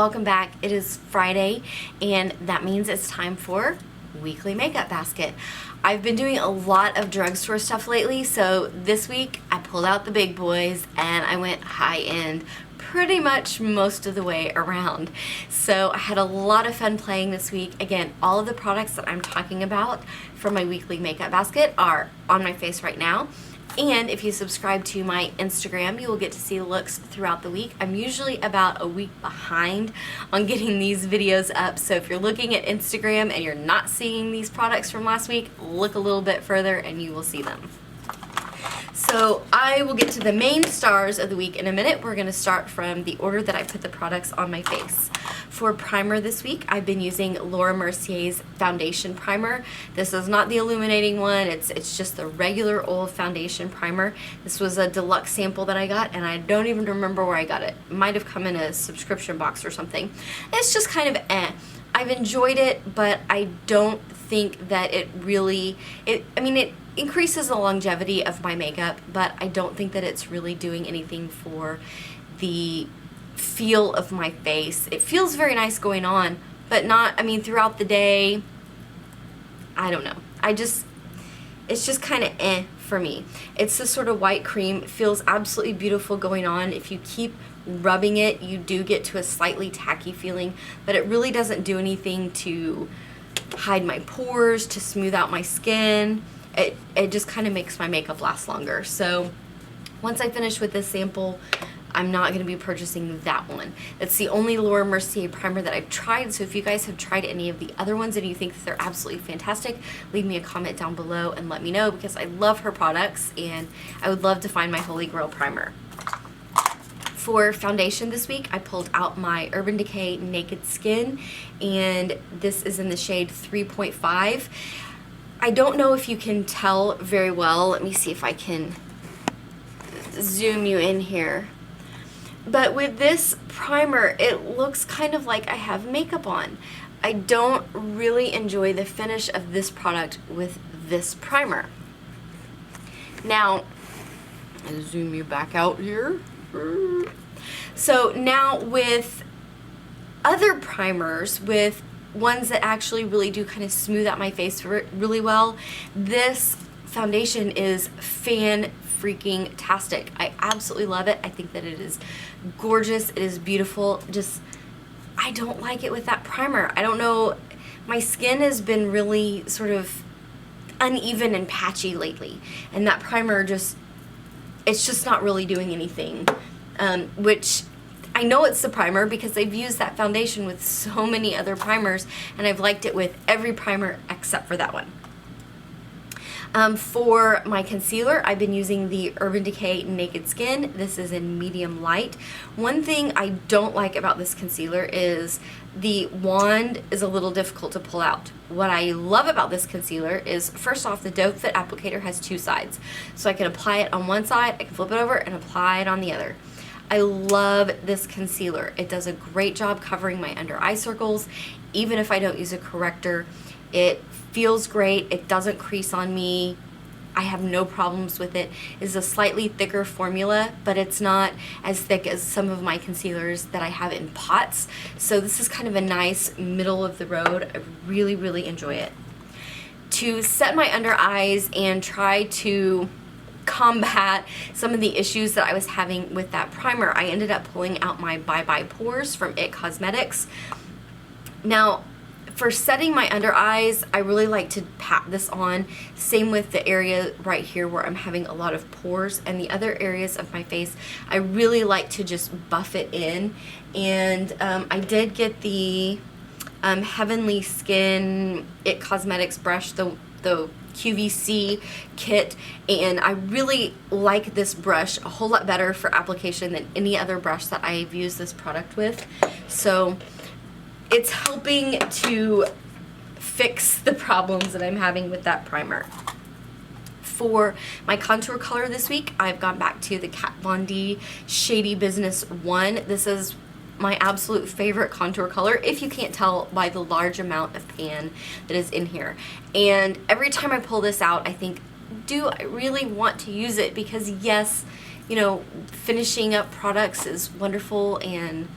welcome back. It is Friday, and that means it's time for weekly makeup basket. I've been doing a lot of drugstore stuff lately, so this week I pulled out the big boys and I went high-end pretty much most of the way around. So I had a lot of fun playing this week. Again, all of the products that I'm talking about for my weekly makeup basket are on my face right now. And if you subscribe to my Instagram, you will get to see looks throughout the week. I'm usually about a week behind on getting these videos up, so if you're looking at Instagram and you're not seeing these products from last week, look a little bit further and you will see them. So I will get to the main stars of the week in a minute. We're going to start from the order that I put the products on my face. For primer this week, I've been using Laura Mercier's foundation primer. This is not the illuminating one, it's just the regular old foundation primer. This was a deluxe sample that I got, and I don't even remember where I got it. It might have come in a subscription box or something. It's just kind of I've enjoyed it, but I don't think that it really, it increases the longevity of my makeup, but I don't think that it's really doing anything for the feel of my face. It feels very nice going on, but not, throughout the day, I don't know. It's just kind of for me. It's this sort of white cream. It feels absolutely beautiful going on. If you keep rubbing it, you do get to a slightly tacky feeling, but it really doesn't do anything to hide my pores, to smooth out my skin. It just kind of makes my makeup last longer. So once I finish with this sample, I'm not going to be purchasing that one. It's the only Laura Mercier primer that I've tried, so if you guys have tried any of the other ones and you think that they're absolutely fantastic, leave me a comment down below and let me know, because I love her products and I would love to find my holy grail primer. For foundation this week, I pulled out my Urban Decay Naked Skin, and this is in the shade 3.5. I don't know if you can tell very well. Let me see if I can zoom you in here. But with this primer, it looks kind of like I have makeup on. I don't really enjoy the finish of this product with this primer. Now, I'll zoom you back out here. So now with other primers, with ones that actually really do kind of smooth out my face really well, this foundation is fan-freaking-tastic. I absolutely love it. I think that it is gorgeous. It is beautiful. Just, I don't like it with that primer. I don't know. My skin has been really sort of uneven and patchy lately, and that primer just, it's just not really doing anything, which I know it's the primer because I've used that foundation with so many other primers, and I've liked it with every primer except for that one. For my concealer, I've been using the Urban Decay Naked Skin. This is in medium light. One thing I don't like about this concealer is the wand is a little difficult to pull out. What I love about this concealer is, first off, the doe foot applicator has two sides. So I can apply it on one side, I can flip it over and apply it on the other. I love this concealer. It does a great job covering my under eye circles. Even if I don't use a corrector, it feels great. It doesn't crease on me. I have no problems with it. It's a slightly thicker formula, but it's not as thick as some of my concealers that I have in pots. So this is kind of a nice middle of the road. I really, really enjoy it. To set my under eyes and try to combat some of the issues that I was having with that primer, I ended up pulling out my Bye Bye Pores from IT Cosmetics. Now, for setting my under eyes, I really like to pat this on. Same with the area right here where I'm having a lot of pores, and the other areas of my face, I really like to just buff it in. And I did get the Heavenly Skin IT Cosmetics brush, the QVC kit, and I really like this brush a whole lot better for application than any other brush that I've used this product with. So it's helping to fix the problems that I'm having with that primer. For my contour color this week, I've gone back to the Kat Von D Shady Business 1. This is my absolute favorite contour color, if you can't tell by the large amount of pan that is in here. And every time I pull this out, I think, do I really want to use it? Because yes, you know, finishing up products is wonderful, and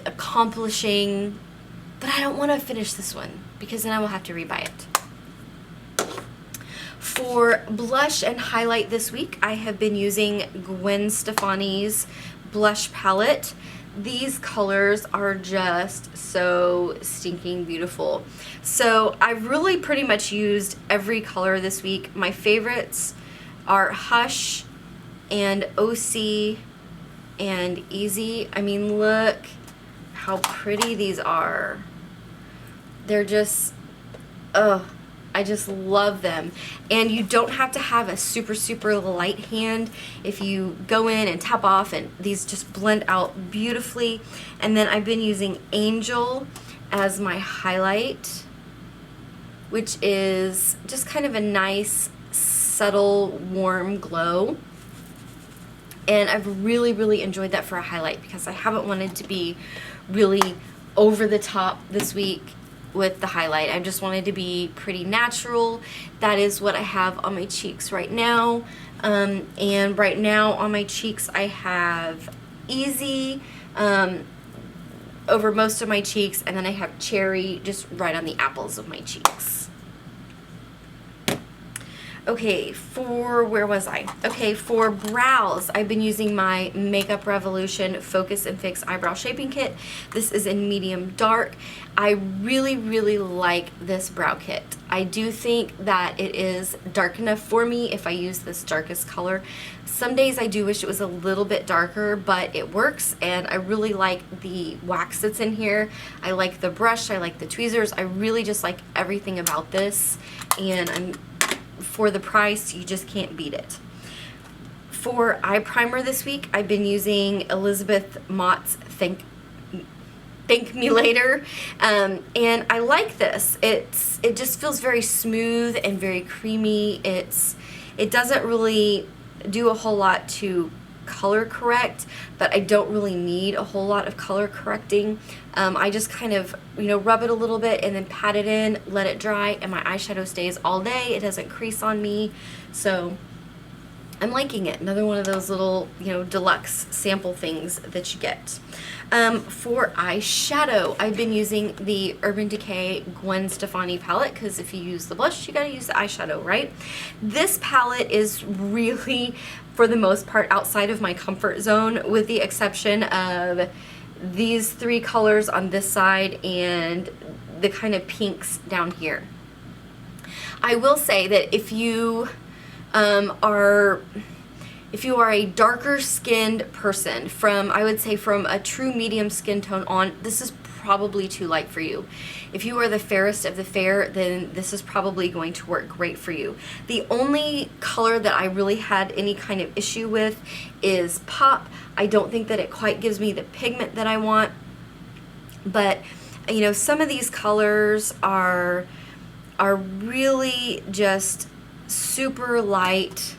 accomplishing, but I don't want to finish this one because then I will have to rebuy it. For blush and highlight this week, I have been using Gwen Stefani's blush palette. These colors are just so stinking beautiful. So I've really pretty much used every color this week. My favorites are Hush and OC and Easy. I mean, look how pretty these are. They're just, oh, I just love them. And you don't have to have a super, super light hand. If you go in and tap off, and these just blend out beautifully. And then I've been using Angel as my highlight, which is just kind of a nice, subtle, warm glow. And I've really, really enjoyed that for a highlight because I haven't wanted to be really over the top this week with the highlight. I just wanted to be pretty natural. That is what I have on my cheeks right now. And right now on my cheeks I have Easy over most of my cheeks, and then I have Cherry just right on the apples of my cheeks. Okay, where was I? Okay, for brows, I've been using my Makeup Revolution Focus and Fix Eyebrow Shaping Kit. This is in medium dark. I really, really like this brow kit. I do think that it is dark enough for me if I use this darkest color. Some days I do wish it was a little bit darker, but it works, and I really like the wax that's in here. I like the brush, I like the tweezers. I really just like everything about this, and for the price, you just can't beat it. For eye primer this week, I've been using Elizabeth Mott's Thank Me Later, and I like this. It just feels very smooth and very creamy. It doesn't really do a whole lot to color correct, but I don't really need a whole lot of color correcting. I just kind of, rub it a little bit and then pat it in, let it dry, and my eyeshadow stays all day. It doesn't crease on me, so I'm liking it. Another one of those little, deluxe sample things that you get. For eyeshadow, I've been using the Urban Decay Gwen Stefani palette, because if you use the blush, you gotta use the eyeshadow, right? This palette is really, for the most part, outside of my comfort zone, with the exception of these three colors on this side and the kind of pinks down here. I will say that if you are a darker skinned person, I would say from a true medium skin tone on, this is probably too light for you. If you are the fairest of the fair, then this is probably going to work great for you. The only color that I really had any kind of issue with is Pop. I don't think that it quite gives me the pigment that I want, but some of these colors are really just super light.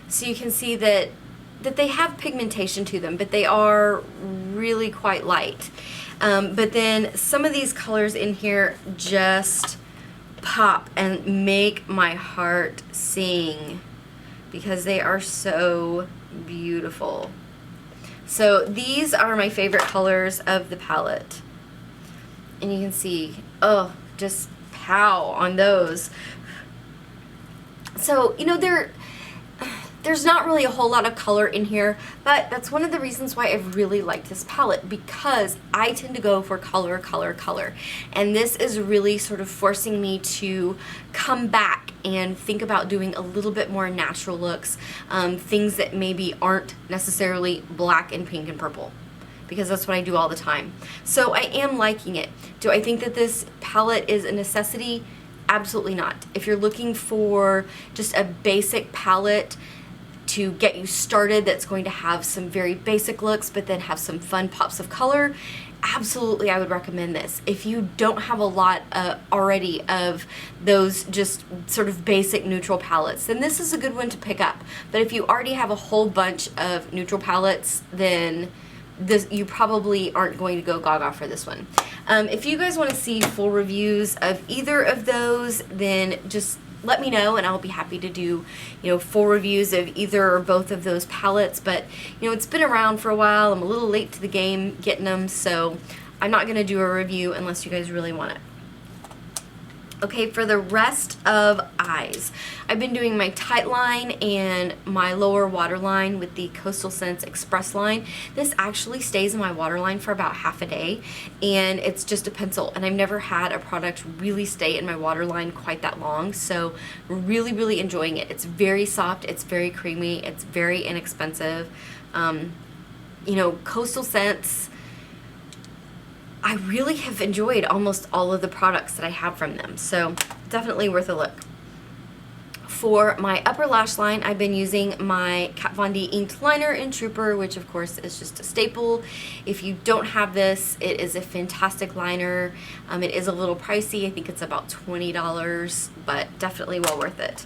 So you can see that they have pigmentation to them, but they are really quite light. But then some of these colors in here just pop and make my heart sing because they are so beautiful. So these are my favorite colors of the palette. And you can see, oh, just pow on those. So, there's not really a whole lot of color in here, but that's one of the reasons why I really like this palette, because I tend to go for color, color, color. And this is really sort of forcing me to come back and think about doing a little bit more natural looks, things that maybe aren't necessarily black and pink and purple, because that's what I do all the time. So I am liking it. Do I think that this palette is a necessity? Absolutely not. If you're looking for just a basic palette to get you started that's going to have some very basic looks but then have some fun pops of color, absolutely I would recommend this. If you don't have a lot already of those just sort of basic neutral palettes, then this is a good one to pick up. But if you already have a whole bunch of neutral palettes, then you probably aren't going to go gaga for this one. If you guys want to see full reviews of either of those, then just let me know and I'll be happy to do, you know, full reviews of either or both of those palettes. But, you know, it's been around for a while. I'm a little late to the game getting them, so I'm not going to do a review unless you guys really want it. Okay, for the rest of eyes, I've been doing my tight line and my lower waterline with the Coastal Scents Express line. This actually stays in my waterline for about half a day, and it's just a pencil, and I've never had a product really stay in my waterline quite that long, so really, really enjoying it. It's very soft, it's very creamy, it's very inexpensive. You know, Coastal Scents, I really have enjoyed almost all of the products that I have from them, so definitely worth a look. For my upper lash line, I've been using my Kat Von D Inked Liner in Trooper, which of course is just a staple. If you don't have this, it is a fantastic liner. It is a little pricey. I think it's about $20, but definitely well worth it.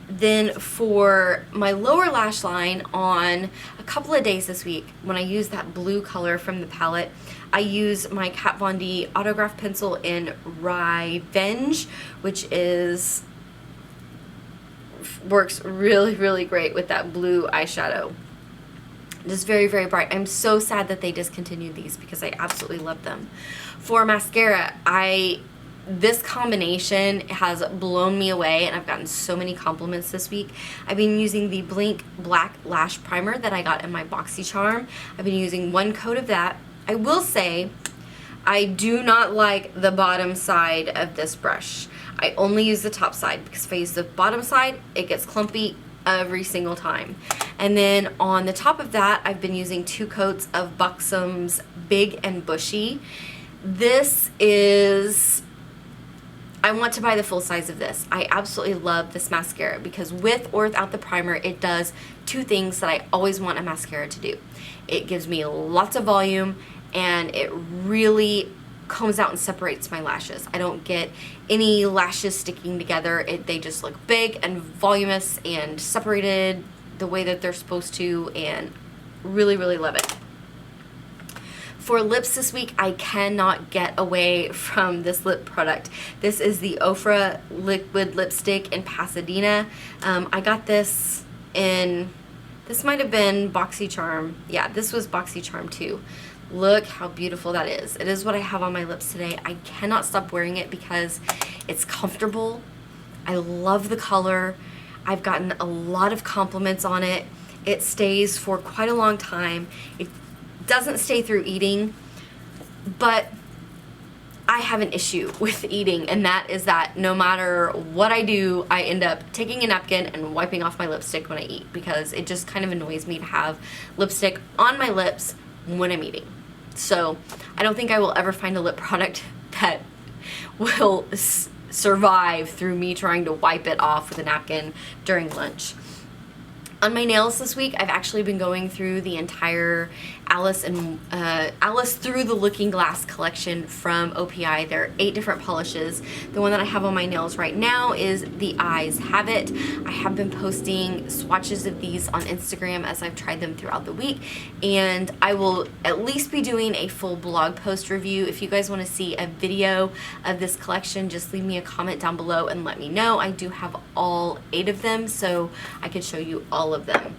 Then for my lower lash line, on a couple of days this week, when I use that blue color from the palette, I use my Kat Von D Autograph Pencil in Rhy-venge, which works really, really great with that blue eyeshadow. Just very, very bright. I'm so sad that they discontinued these because I absolutely love them. For mascara, this combination has blown me away, and I've gotten so many compliments this week. I've been using the Blinc Black Lash Primer that I got in my BoxyCharm. I've been using one coat of that. I will say, I do not like the bottom side of this brush. I only use the top side because if I use the bottom side, it gets clumpy every single time. And then on the top of that, I've been using 2 coats of Buxom's Big and Bushy. This is... I want to buy the full size of this. I absolutely love this mascara because with or without the primer, it does 2 things that I always want a mascara to do. It gives me lots of volume, and it really combs out and separates my lashes. I don't get any lashes sticking together. They just look big and voluminous and separated the way that they're supposed to, and really, really love it. For lips this week, I cannot get away from this lip product. This is the Ofra liquid lipstick in Pasadena. I got this in, this might have been BoxyCharm. Yeah, this was BoxyCharm too. Look how beautiful that is. It is what I have on my lips today. I cannot stop wearing it because it's comfortable. I love the color. I've gotten a lot of compliments on it. It stays for quite a long time. It doesn't stay through eating, but I have an issue with eating, and that is that no matter what I do, I end up taking a napkin and wiping off my lipstick when I eat because it just kind of annoys me to have lipstick on my lips when I'm eating. So I don't think I will ever find a lip product that will survive through me trying to wipe it off with a napkin during lunch. On my nails this week, I've actually been going through the entire Alice Through the Looking Glass collection from OPI. There are 8 different polishes. The one that I have on my nails right now is the Eyes Have It. I have been posting swatches of these on Instagram as I've tried them throughout the week, and I will at least be doing a full blog post review. If you guys want to see a video of this collection, just leave me a comment down below and let me know. I do have all 8 of them, so I could show you all of them.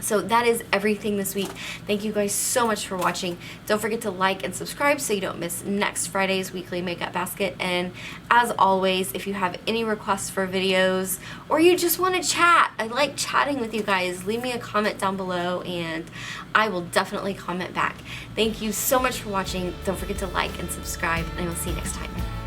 So that is everything this week. Thank you guys so much for watching. Don't forget to like and subscribe so you don't miss next Friday's weekly makeup basket. And as always, if you have any requests for videos or you just want to chat, I like chatting with you guys, leave me a comment down below and I will definitely comment back. Thank you so much for watching. Don't forget to like and subscribe, and I will see you next time.